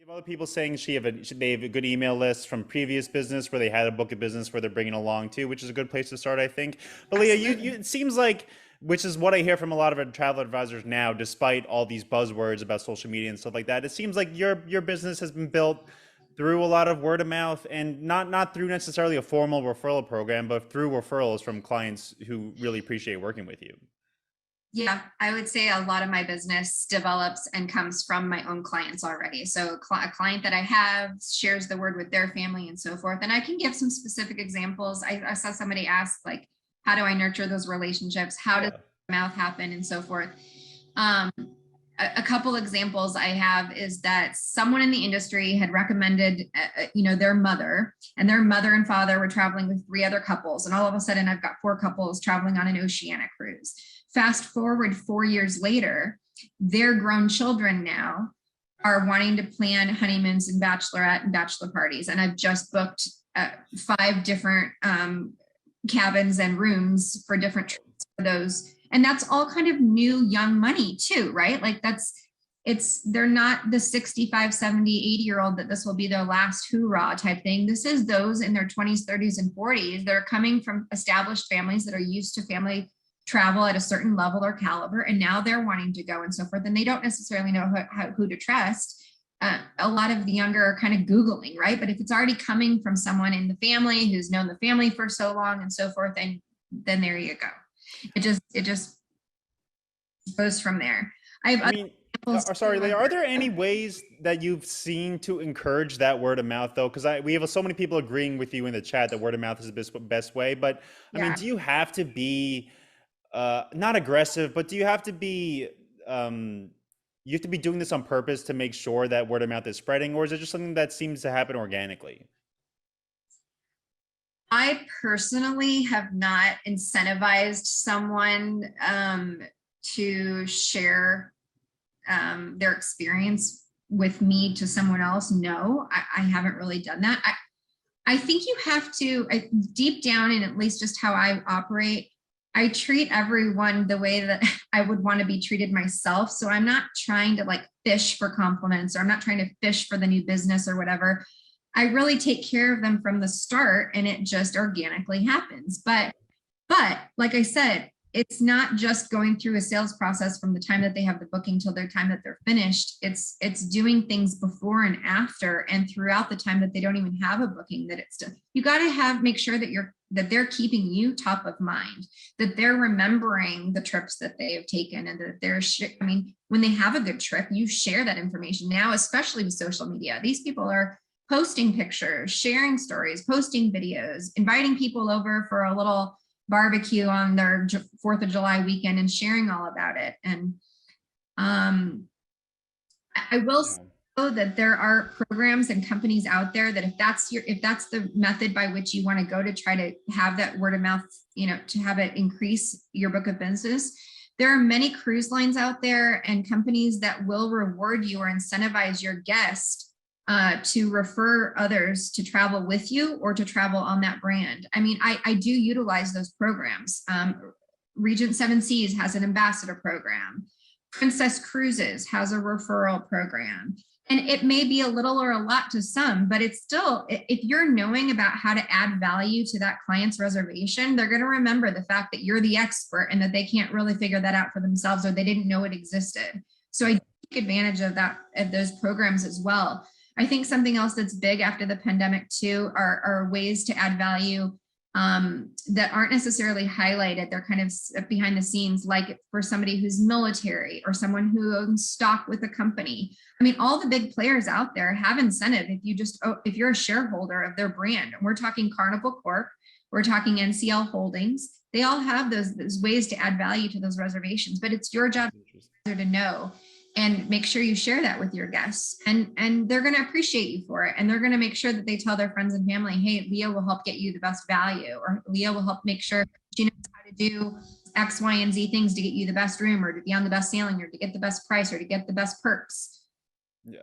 You have other people saying they have a good email list from previous business where they had a book of business where they're bringing along too, which is a good place to start, I think. But Leah, Absolutely. it seems like, which is what I hear from a lot of our travel advisors now, despite all these buzzwords about social media and stuff like that, it seems like your business has been built through a lot of word of mouth and not through necessarily a formal referral program, but through referrals from clients who really appreciate working with you. Yeah, I would say a lot of my business develops and comes from my own clients already. So a client that I have shares the word with their family and so forth. And I can give some specific examples. I saw somebody ask, like, how do I nurture those relationships? How does Yeah. mouth happen and so forth? Um, a couple examples I have is that someone in the industry had recommended, their mother, and their mother and father were traveling with three other couples. And all of a sudden, I've got four couples traveling on an Oceania cruise. Fast forward 4 years later, their grown children now are wanting to plan honeymoons and bachelorette and bachelor parties. And I've just booked five different cabins and rooms for different trips for those. And that's all kind of new young money too, right? Like they're not the 65, 70, 80-year-old that this will be their last hoorah type thing. This is those in their 20s, 30s, and 40s that are coming from established families that are used to family travel at a certain level or caliber, and now they're wanting to go and so forth, and they don't necessarily know who to trust. A lot of the younger are kind of Googling, right? But if it's already coming from someone in the family who's known the family for so long and so forth, and then there you go. It just goes from there. I have I other mean, examples sorry, too Leah, of are there any ways that you've seen to encourage that word of mouth though? Because we have so many people agreeing with you in the chat that word of mouth is the best way. But I mean, yeah. do you have to be not aggressive, but do you have to be um, you have to be doing this on purpose to make sure that word of mouth is spreading, or is it just something that seems to happen organically? I personally have not incentivized someone to share their experience with me to someone else. No, I haven't really done that. I think you have to, deep down, and at least just how I operate, I treat everyone the way that I would want to be treated myself. So I'm not trying to like fish for compliments, or I'm not trying to fish for the new business or whatever. I really take care of them from the start, and it just organically happens. But like I said, it's not just going through a sales process from the time that they have the booking till their time that they're finished. It's doing things before and after and throughout the time that they don't even have a booking, that it's done. You got to make sure that they're keeping you top of mind, that they're remembering the trips that they have taken, and that I mean, when they have a good trip, you share that information now, especially with social media. These people are posting pictures, sharing stories, posting videos, inviting people over for a little barbecue on their 4th of July weekend and sharing all about it. And I will say Yeah. though that there are programs and companies out there that if that's the method by which you want to go to try to have that word of mouth, to have it increase your book of business, there are many cruise lines out there and companies that will reward you or incentivize your guest to refer others to travel with you or to travel on that brand. I mean, I do utilize those programs. Regent Seven Seas has an ambassador program. Princess Cruises has a referral program. And it may be a little or a lot to some, but it's still, if you're knowing about how to add value to that client's reservation, they're going to remember the fact that you're the expert and that they can't really figure that out for themselves, or they didn't know it existed. So I take advantage of those programs as well. I think something else that's big after the pandemic too are ways to add value that aren't necessarily highlighted. They're kind of behind the scenes, like for somebody who's military or someone who owns stock with a company. I mean, all the big players out there have incentive if you're a shareholder of their brand. And we're talking Carnival Corp, we're talking NCL Holdings. They all have those ways to add value to those reservations, but it's your job to know and make sure you share that with your guests, and they're going to appreciate you for it, and they're going to make sure that they tell their friends and family, hey, Leah will help get you the best value, or Leah will help make sure she knows how to do X, Y, and Z things to get you the best room, or to be on the best sailing, or to get the best price, or to get the best perks. Yeah.